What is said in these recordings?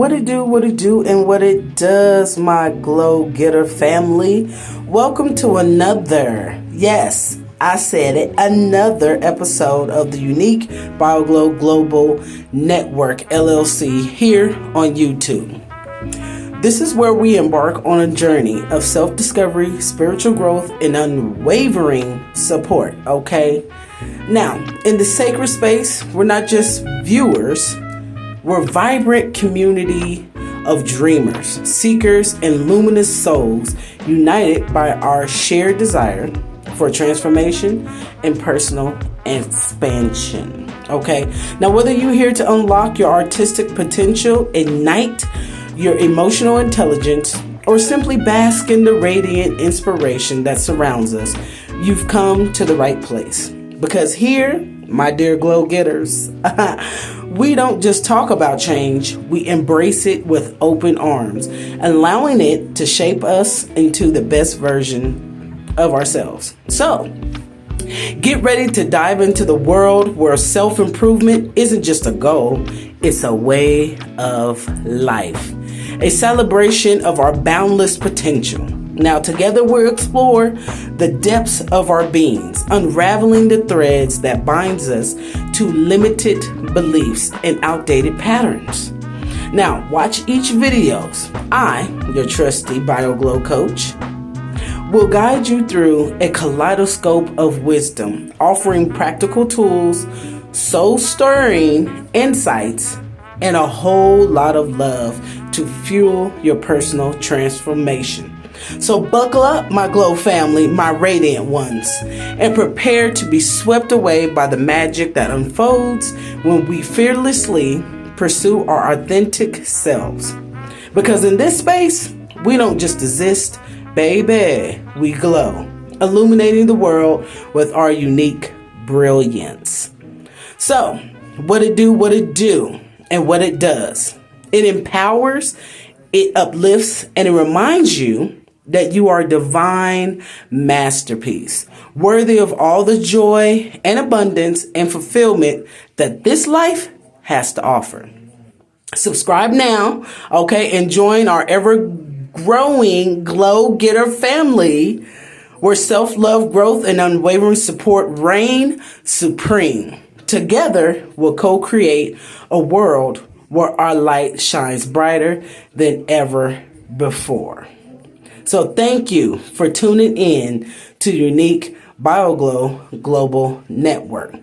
What it do, and what it does, my glow getter family. Welcome to another, yes, I said it, another episode of the Unique BioGlow Global Network LLC here on YouTube. This is where we embark on a journey of self-discovery, spiritual growth, and unwavering support, okay? Now, in the sacred space, we're not just viewers, we're a vibrant community of dreamers, seekers, and luminous souls united by our shared desire for transformation and personal expansion. Okay, now whether you're here to unlock your artistic potential, ignite your emotional intelligence, or simply bask in the radiant inspiration that surrounds us, you've come to the right place. Because here, my dear glow getters, we don't just talk about change, we embrace it with open arms, allowing it to shape us into the best version of ourselves. So, get ready to dive into the world where self-improvement isn't just a goal, it's a way of life. A celebration of our boundless potential. Now, together we'll explore the depths of our beings, unraveling the threads that binds us to limited beliefs and outdated patterns. Now, watch each videos. I, your trusty BioGlow coach, will guide you through a kaleidoscope of wisdom, offering practical tools, soul-stirring insights, and a whole lot of love to fuel your personal transformation. So buckle up, my glow family, my radiant ones, and prepare to be swept away by the magic that unfolds when we fearlessly pursue our authentic selves. Because in this space, we don't just exist, baby, we glow, illuminating the world with our unique brilliance. So, what it do, and what it does. It empowers, it uplifts, and it reminds you that you are a divine masterpiece, worthy of all the joy and abundance and fulfillment that this life has to offer. Subscribe now, okay, and join our ever-growing Glow Getter family, where self-love, growth, and unwavering support reign supreme. Together, we'll co-create a world where our light shines brighter than ever before. So thank you for tuning in to Unique BioGlow Global Network.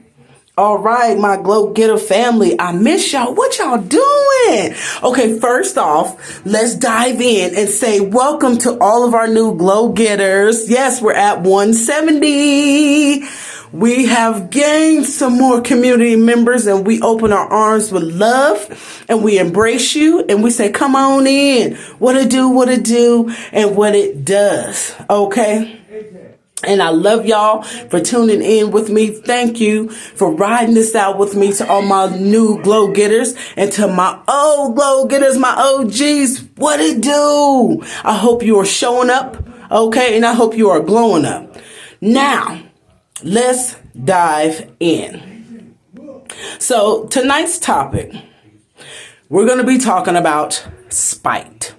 All right, my Glow Getter family, I miss y'all. What y'all doing? Okay, first off, let's dive in and say welcome to all of our new Glow Getters. Yes, we're at 170. We have gained some more community members, and we open our arms with love, and we embrace you, and we say, come on in. What it do, and what it does. Okay? And I love y'all for tuning in with me. Thank you for riding this out with me, to all my new glow getters, and to my old glow getters, my OGs. What it do? I hope you are showing up. Okay? And I hope you are glowing up. Now, let's dive in. So tonight's topic, we're going to be talking about spite.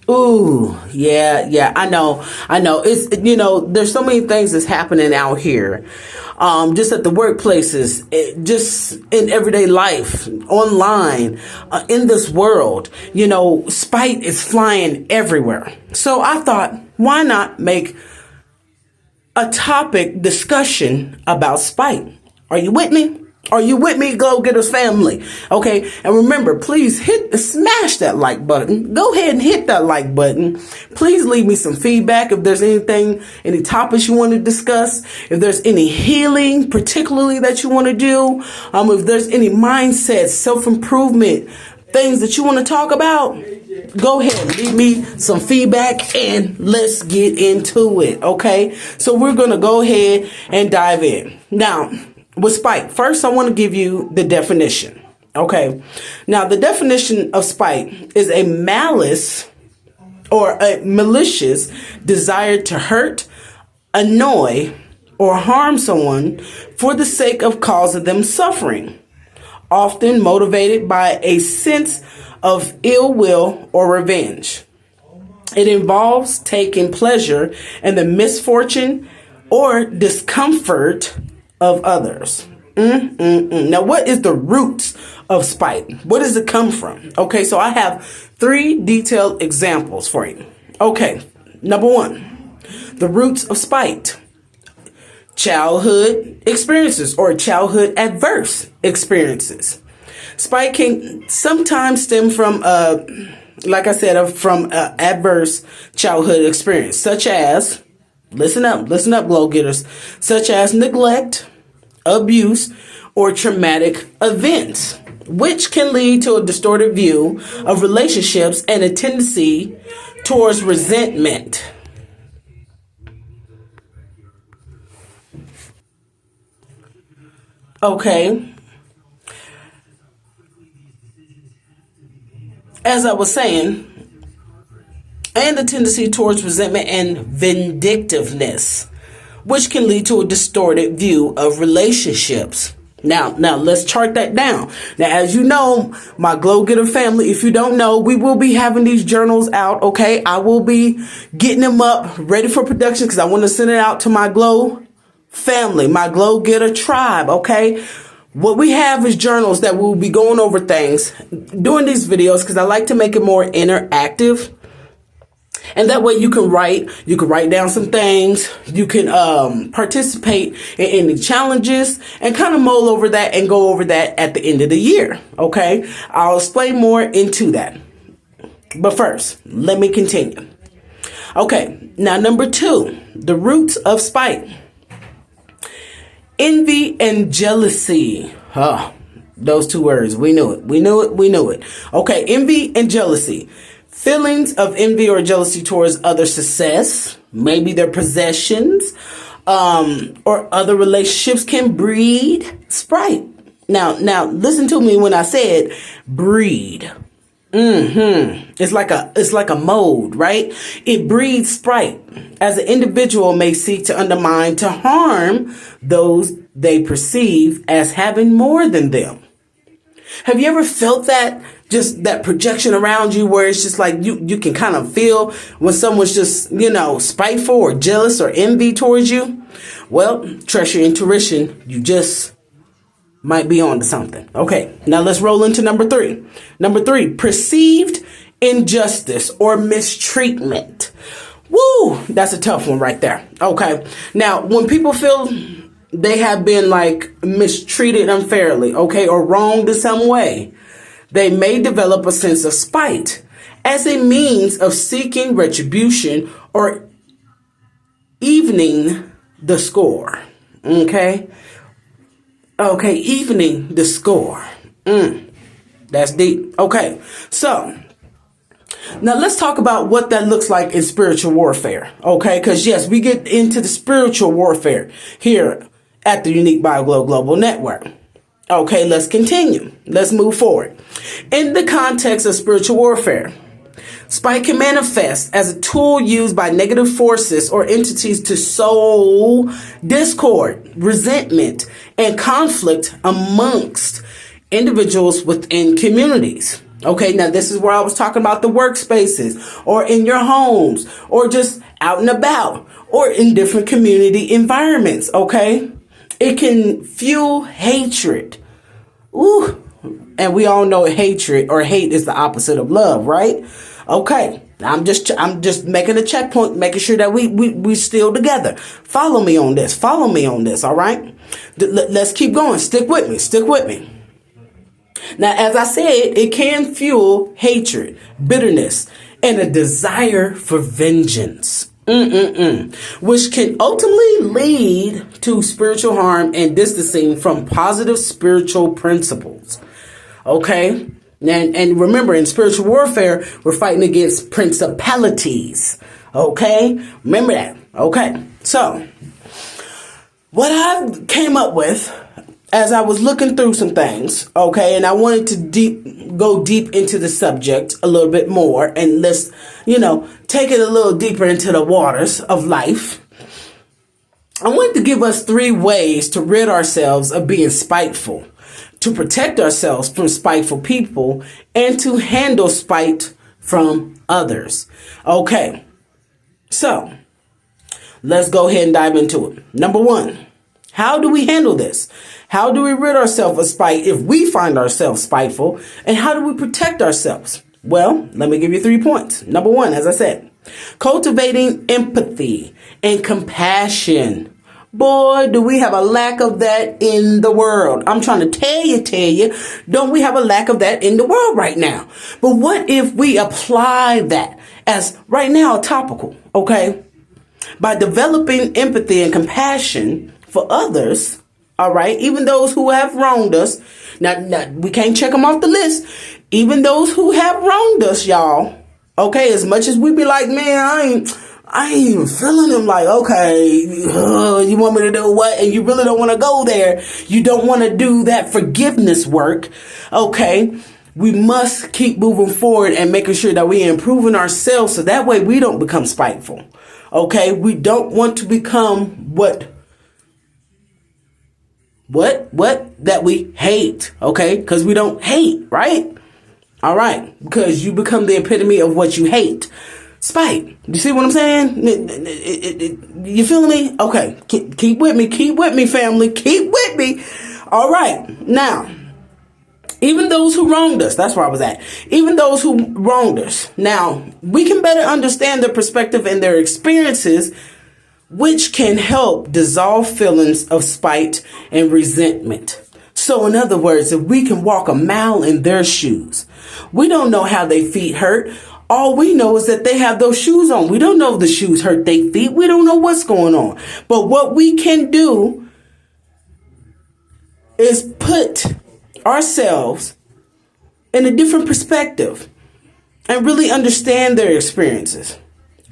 Ooh, yeah, I know. It's, there's so many things that's happening out here. Just at the workplaces, just in everyday life, online, in this world, spite is flying everywhere. So I thought, why not make a topic discussion about spite? Are you with me? Are you with me, Glow Getters family? Okay, and remember, please smash that like button. Go ahead and hit that like button. Please leave me some feedback if there's any topics you want to discuss. If there's any healing, particularly that you want to do. If there's any mindset, self-improvement, things that you want to talk about, go ahead and leave me some feedback and let's get into it, okay? So we're going to go ahead and dive in. Now, with spite, first I want to give you the definition, okay? Now, the definition of spite is a malice or a malicious desire to hurt, annoy, or harm someone for the sake of causing them suffering, often motivated by a sense of ill will or revenge. It involves taking pleasure in the misfortune or discomfort of others. Now, what is the roots of spite? What does it come from? Okay, so I have 3 detailed examples for you. Okay, number 1, the roots of spite. Childhood experiences or childhood adverse experiences. Spite can sometimes stem from, like I said, from adverse childhood experience, such as, listen up, glow getters, such as neglect, abuse, or traumatic events, which can lead to a distorted view of relationships and a tendency towards resentment. Okay. As I was saying, and a tendency towards resentment and vindictiveness, which can lead to a distorted view of relationships. Now let's chart that down. Now, as you know, my Glow Getter family, if you don't know, we will be having these journals out. Okay. I will be getting them up ready for production because I want to send it out to my Glow family, my Glow Getter tribe. Okay. What we have is journals that we'll be going over things, doing these videos because I like to make it more interactive. And that way you can write down some things. You can participate in any challenges and kind of mull over that and go over that at the end of the year. Okay, I'll explain more into that. But first, let me continue. Okay, now number 2, the roots of spite. Envy and jealousy. Those 2 words. We knew it. Okay, envy and jealousy. Feelings of envy or jealousy towards other success, maybe their possessions, or other relationships can breed spite. Now listen to me when I said breed. It's like a mold, right? It breeds spite, as an individual may seek to undermine, to harm those they perceive as having more than them. Have you ever felt that? Just that projection around you where it's just like you can kind of feel when someone's just, spiteful or jealous or envy towards you? Well, trust your intuition. You just might be on to something. Okay, now let's roll into number 3. Number 3, perceived injustice or mistreatment. Woo, that's a tough one right there. Okay, now when people feel they have been mistreated unfairly, okay, or wronged in some way, they may develop a sense of spite as a means of seeking retribution or evening the score. Okay, evening the score. That's deep. Okay, so now let's talk about what that looks like in spiritual warfare. Okay, because yes, we get into the spiritual warfare here at the Unique BioGlow Global Network. Okay, let's continue. Let's move forward. In the context of spiritual warfare, spite can manifest as a tool used by negative forces or entities to sow discord, resentment, and conflict amongst individuals within communities. Okay, now this is where I was talking about the workspaces or in your homes or just out and about or in different community environments. Okay, it can fuel hatred. Ooh, and we all know hatred or hate is the opposite of love, right? Okay, I'm just making a checkpoint, making sure that we still together. Follow me on this. All right, let's keep going. Stick with me. Now, as I said, it can fuel hatred, bitterness, and a desire for vengeance, which can ultimately lead to spiritual harm and distancing from positive spiritual principles. Okay? And remember, in spiritual warfare, we're fighting against principalities. Okay? Remember that. Okay. So, what I came up with as I was looking through some things, okay, and I wanted to go deep into the subject a little bit more, and let's, take it a little deeper into the waters of life. I wanted to give us 3 ways to rid ourselves of being spiteful, to protect ourselves from spiteful people and to handle spite from others. Okay, so let's go ahead and dive into it. Number one, how do we handle this? How do we rid ourselves of spite if we find ourselves spiteful? And how do we protect ourselves? Well, let me give you 3 points. Number one, as I said, cultivating empathy and compassion. Boy, do we have a lack of that in the world. I'm trying to tell you, don't we have a lack of that in the world right now? But what if we apply that as right now topical, okay? By developing empathy and compassion for others, all right, even those who have wronged us. Now, we can't check them off the list. Even those who have wronged us, y'all. Okay, as much as we be like, man, I ain't even feeling them. Like, okay, you want me to do what? And you really don't want to go there. You don't want to do that forgiveness work. Okay, we must keep moving forward and making sure that we're improving ourselves so that way we don't become spiteful. Okay, we don't want to become what that we hate, okay? Because we don't hate, right? All right, because you become the epitome of what you hate. Spite. You see what I'm saying? You feeling me? Okay, keep with me, family. Keep with me. All right, now, even those who wronged us, that's where I was at. Even those who wronged us. Now, we can better understand their perspective and their experiences, which can help dissolve feelings of spite and resentment. So in other words, if we can walk a mile in their shoes, we don't know how their feet hurt. All we know is that they have those shoes on. We don't know if the shoes hurt their feet. We don't know what's going on. But what we can do is put ourselves in a different perspective and really understand their experiences.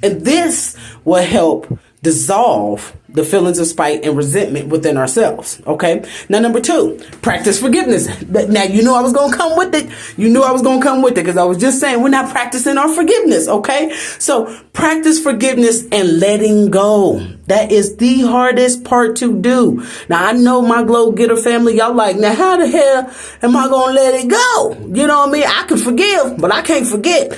And this will help dissolve the feelings of spite and resentment within ourselves. Okay. Now, number two, practice forgiveness. Now, you knew I was going to come with it. You knew I was going to come with it because I was just saying we're not practicing our forgiveness. Okay. So practice forgiveness and letting go. That is the hardest part to do. Now, I know my Glow Getter family, y'all like, now how the hell am I going to let it go? You know what I mean? I can forgive, but I can't forget.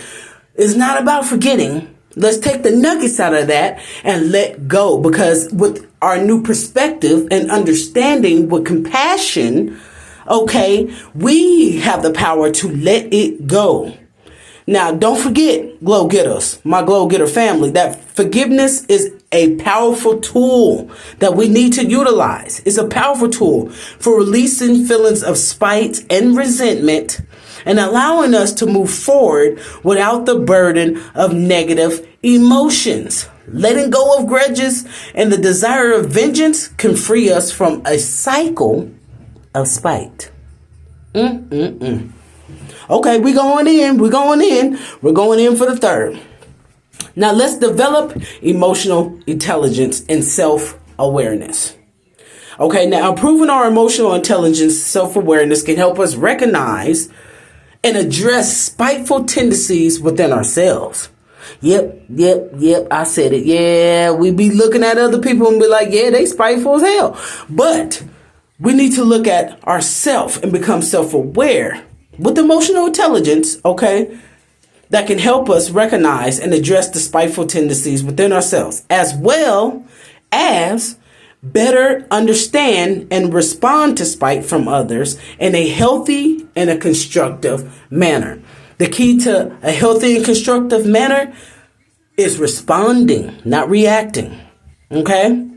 It's not about forgetting. Let's take the nuggets out of that and let go, because with our new perspective and understanding with compassion, okay, we have the power to let it go. Now, don't forget, Glow Getters, my Glow Getter family, that forgiveness is a powerful tool that we need to utilize. It's a powerful tool for releasing feelings of spite and resentment and allowing us to move forward without the burden of negative emotions. Letting go of grudges and the desire of vengeance can free us from a cycle of spite. Okay, we're going in for the third. Now let's develop emotional intelligence and self-awareness. Okay, now improving our emotional intelligence, self-awareness can help us recognize and address spiteful tendencies within ourselves. Yep, I said it. Yeah, we be looking at other people and be like, yeah, they spiteful as hell. But we need to look at ourselves and become self-aware with emotional intelligence, okay, that can help us recognize and address the spiteful tendencies within ourselves, as well as better understand and respond to spite from others in a healthy and a constructive manner. The key to a healthy and constructive manner is responding, not reacting. Okay?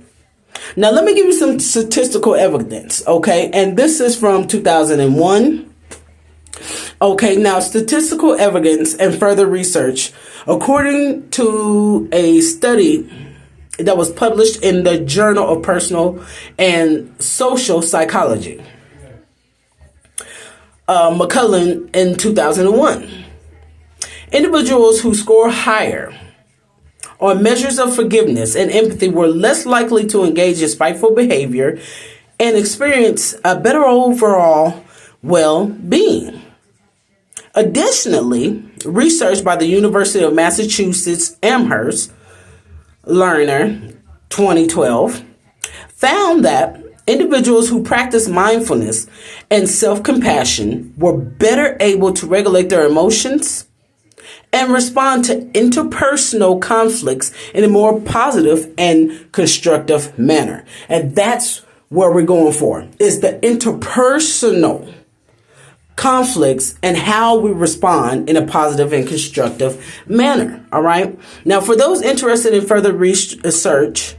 Now, let me give you some statistical evidence. Okay? And this is from 2001. Okay, now statistical evidence and further research, according to a study that was published in the Journal of Personal and Social Psychology, McCullen in 2001. Individuals who score higher on measures of forgiveness and empathy were less likely to engage in spiteful behavior and experience a better overall well-being. Additionally, research by the University of Massachusetts Amherst Lerner 2012 found that Individuals who practice mindfulness and self-compassion were better able to regulate their emotions and respond to interpersonal conflicts in a more positive and constructive manner. And that's where we're going for, is the interpersonal conflicts and how we respond in a positive and constructive manner. All right. Now, for those interested in further research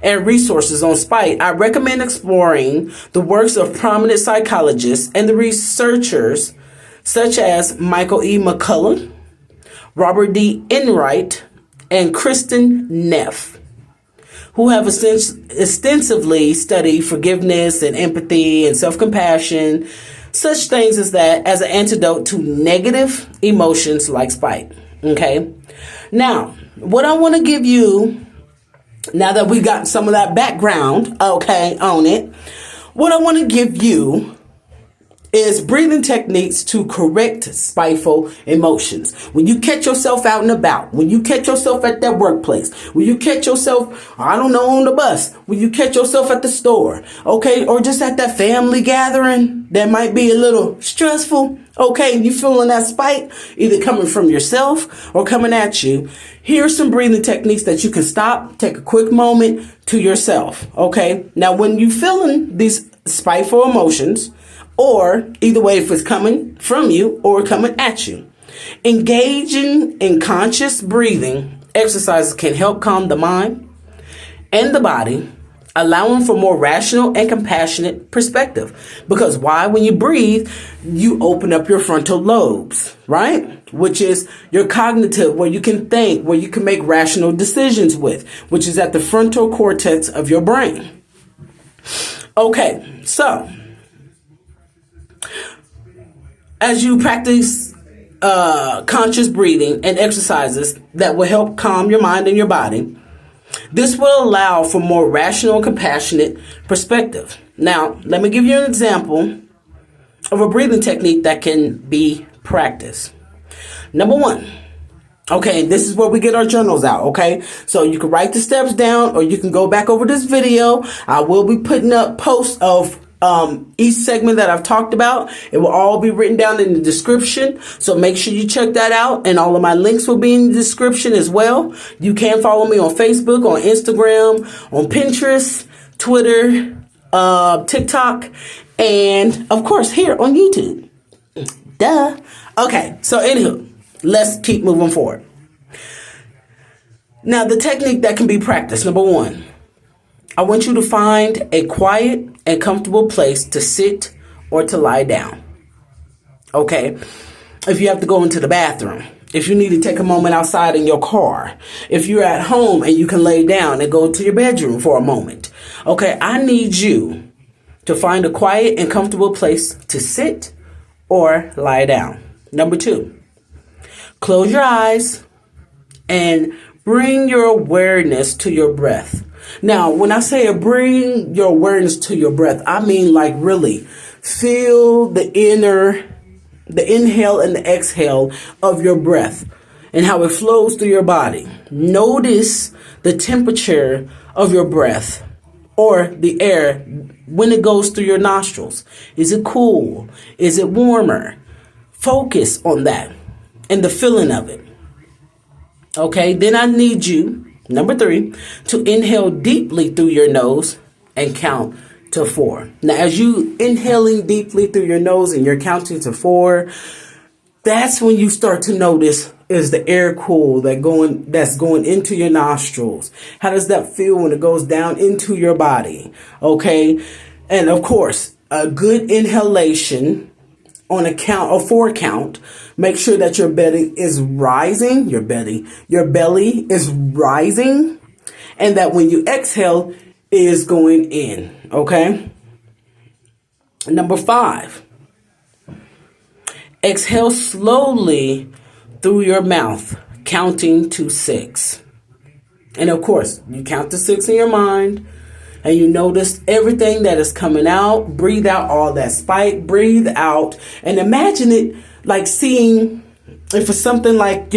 and resources on spite, I recommend exploring the works of prominent psychologists and the researchers such as Michael E. McCullough, Robert D. Enright, and Kristen Neff, who have extensively studied forgiveness and empathy and self-compassion, such things as that, as an antidote to negative emotions like spite. Okay. Now, what I want to give you, now that we got some of that background, okay, on it, what I want to give you is breathing techniques to correct spiteful emotions. When you catch yourself out and about, when you catch yourself at that workplace, when you catch yourself, I don't know, on the bus, when you catch yourself at the store, okay, or just at that family gathering that might be a little stressful, okay, and you feeling that spite either coming from yourself or coming at you, here's some breathing techniques that you can stop, take a quick moment to yourself, okay? Now, when you feeling these spiteful emotions, or either way, if it's coming from you or coming at you, engaging in conscious breathing exercises can help calm the mind and the body, allowing for more rational and compassionate perspective. Because why? When you breathe, you open up your frontal lobes, right? Which is your cognitive, where you can think, where you can make rational decisions with, which is at the frontal cortex of your brain. Okay, so as you practice conscious breathing and exercises that will help calm your mind and your body, this will allow for more rational and compassionate perspective. Now, let me give you an example of a breathing technique that can be practiced. Number one, okay, this is where we get our journals out, okay? So you can write the steps down or you can go back over this video. I will be putting up posts of each segment that I've talked about. It will all be written down in the description. So make sure you check that out. And all of my links will be in the description as well. You can follow me on Facebook, on Instagram, on Pinterest, Twitter, TikTok, and of course here on YouTube. Duh. Okay. So anywho, let's keep moving forward. Now, the technique that can be practiced. Number one, I want you to find a quiet and comfortable place to sit or to lie down. Okay. If you have to go into the bathroom, if you need to take a moment outside in your car, if you're at home and you can lay down and go to your bedroom for a moment. Okay. I need you to find a quiet and comfortable place to sit or lie down. Number two, close your eyes and bring your awareness to your breath. Now, when I say bring your awareness to your breath, I mean like really feel the inhale and the exhale of your breath and how it flows through your body. Notice the temperature of your breath or the air when it goes through your nostrils. Is it cool? Is it warmer? Focus on that and the feeling of it. Okay, then I need you, number three, to inhale deeply through your nose and count to 4. Now, as you inhaling deeply through your nose and you're counting to 4, that's when you start to notice, is the air cool that's going into your nostrils? How does that feel when it goes down into your body? Okay, and of course, a good inhalation on a 4 count, make sure that your belly is rising, your belly is rising, and that when you exhale, it is going in, okay? Number 5, exhale slowly through your mouth, counting to 6. And of course, you count to 6 in your mind, and you notice everything that is coming out. Breathe out all that spite. Breathe out and imagine it like seeing if it's something like,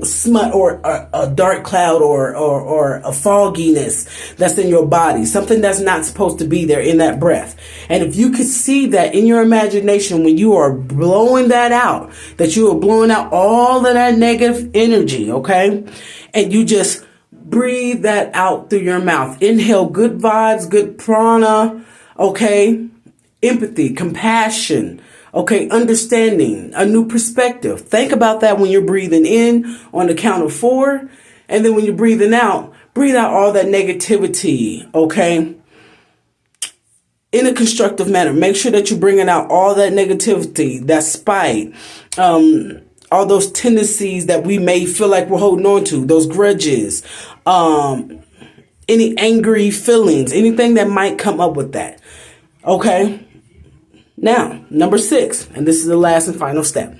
smut or a dark cloud or a fogginess that's in your body, something that's not supposed to be there in that breath. And if you could see that in your imagination when you are blowing that out, that you are blowing out all of that negative energy, okay? And you just breathe that out through your mouth. Inhale good vibes, good prana, okay? Empathy, compassion, okay, understanding, a new perspective. Think about that when you're breathing in on the count of 4. And then when you're breathing out, breathe out all that negativity, okay, in a constructive manner. Make sure that you're bringing out all that negativity, that spite, all those tendencies that we may feel like we're holding on to, those grudges, any angry feelings, anything that might come up with that, okay? Now, number 6, and this is the last and final step.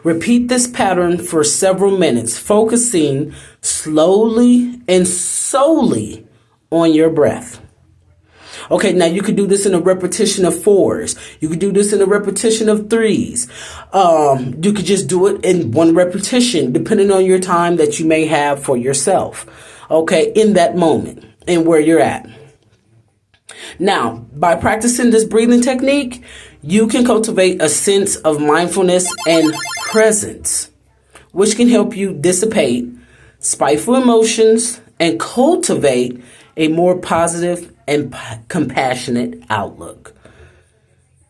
Repeat this pattern for several minutes, focusing slowly and solely on your breath. Okay, now you could do this in a repetition of 4s. You could do this in a repetition of 3s. You could just do it in one repetition, depending on your time that you may have for yourself. Okay, in that moment and where you're at. Now, by practicing this breathing technique, you can cultivate a sense of mindfulness and presence, which can help you dissipate spiteful emotions and cultivate a more positive and compassionate outlook.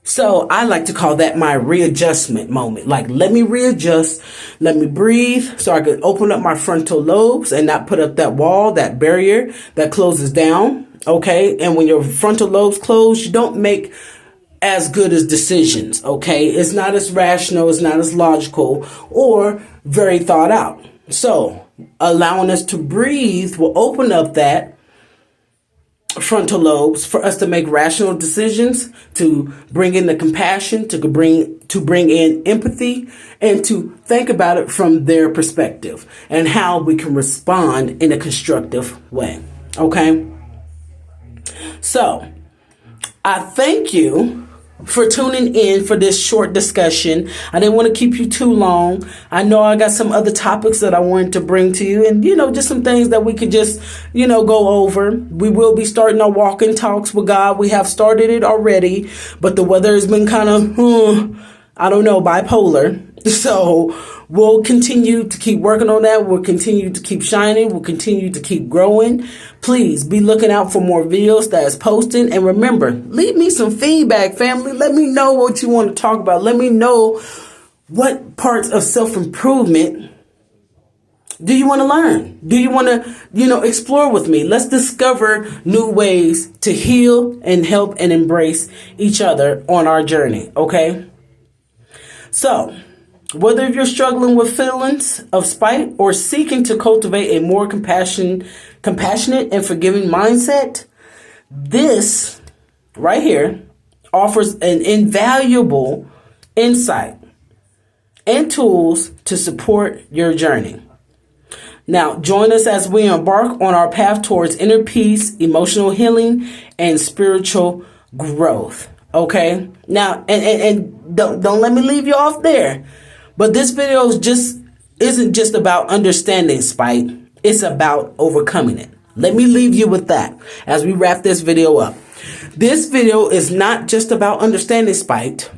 So I like to call that my readjustment moment. Like, let me readjust, let me breathe so I can open up my frontal lobes and not put up that wall, that barrier that closes down. Okay. And when your frontal lobes close, you don't make as good as decisions. Okay. It's not as rational. It's not as logical or very thought out. So allowing us to breathe will open up that frontal lobes for us to make rational decisions, to bring in the compassion, to bring in empathy, and to think about it from their perspective and how we can respond in a constructive way. Okay? So, I thank you for tuning in for this short discussion. I didn't want to keep you too long. I know I got some other topics that I wanted to bring to you and, just some things that we could just, go over. We will be starting our walk-in talks with God. We have started it already, but the weather has been kind of, bipolar. So we'll continue to keep working on that. We'll continue to keep shining. We'll continue to keep growing. Please be looking out for more videos that's posting. And remember, leave me some feedback, family. Let me know what you want to talk about. Let me know what parts of self-improvement do you want to learn? Do you want to, explore with me? Let's discover new ways to heal and help and embrace each other on our journey. Okay? So, whether you're struggling with feelings of spite or seeking to cultivate a more compassionate and forgiving mindset, this right here offers an invaluable insight and tools to support your journey. Now, join us as we embark on our path towards inner peace, emotional healing, and spiritual growth. Okay? Now, and don't let me leave you off there. But this video isn't just about understanding spite. It's about overcoming it. Let me leave you with that as we wrap this video up. This video is not just about understanding spite,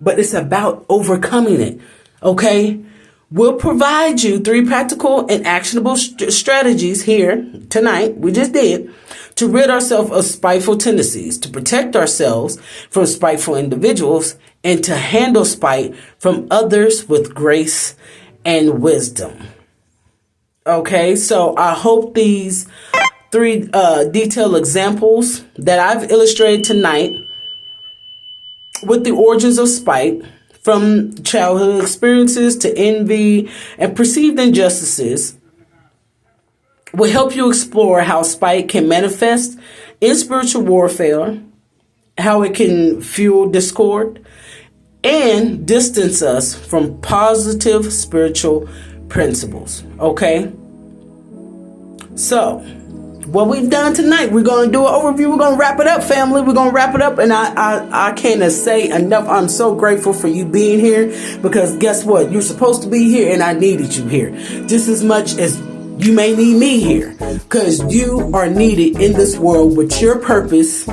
but it's about overcoming it. Okay? We'll provide you 3 practical and actionable strategies here tonight. We just did to rid ourselves of spiteful tendencies, to protect ourselves from spiteful individuals, and to handle spite from others with grace and wisdom. Okay, so I hope these 3 detailed examples that I've illustrated tonight with the origins of spite, from childhood experiences to envy and perceived injustices, will help you explore how spite can manifest in spiritual warfare, how it can fuel discord, and distance us from positive spiritual principles. Okay? So, what we've done tonight, we're going to do an overview. We're going to wrap it up, family. We're going to wrap it up. And I can't say enough. I'm so grateful for you being here, because guess what? You're supposed to be here, and I needed you here just as much as you may need me here, because you are needed in this world with your purpose,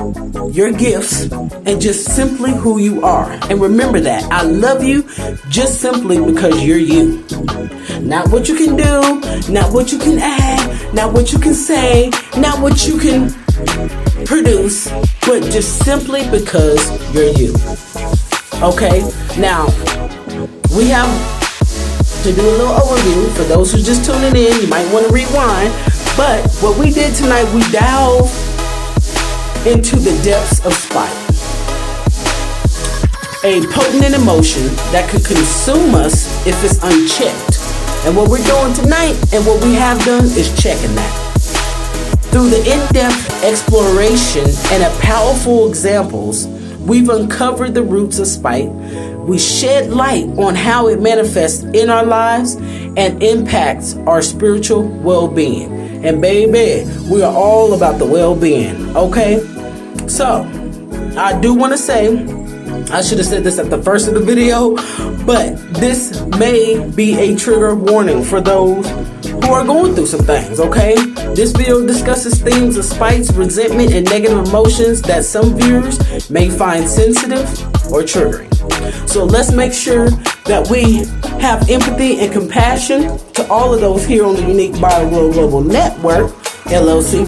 your gifts, and just simply who you are. And remember that I love you just simply because you're you. Not what you can do, not what you can add, not what you can say, not what you can produce, but just simply because you're you. Okay, now we have to do a little overview. For those who just tuning in, you might want to rewind. But what we did tonight, we delved into the depths of spite, a potent emotion that could consume us if it's unchecked. And what we're doing tonight, and what we have done, is checking that. Through the in-depth exploration and a powerful examples, we've uncovered the roots of spite. We shed light on how it manifests in our lives and impacts our spiritual well-being. And baby, we are all about the well-being, okay? So, I do want to say, I should have said this at the first of the video, but this may be a trigger warning for those who are going through some things, okay? This video discusses themes of spite, resentment, and negative emotions that some viewers may find sensitive or triggering. So let's make sure that we have empathy and compassion to all of those here on the Unique Bio Global Network, LLC.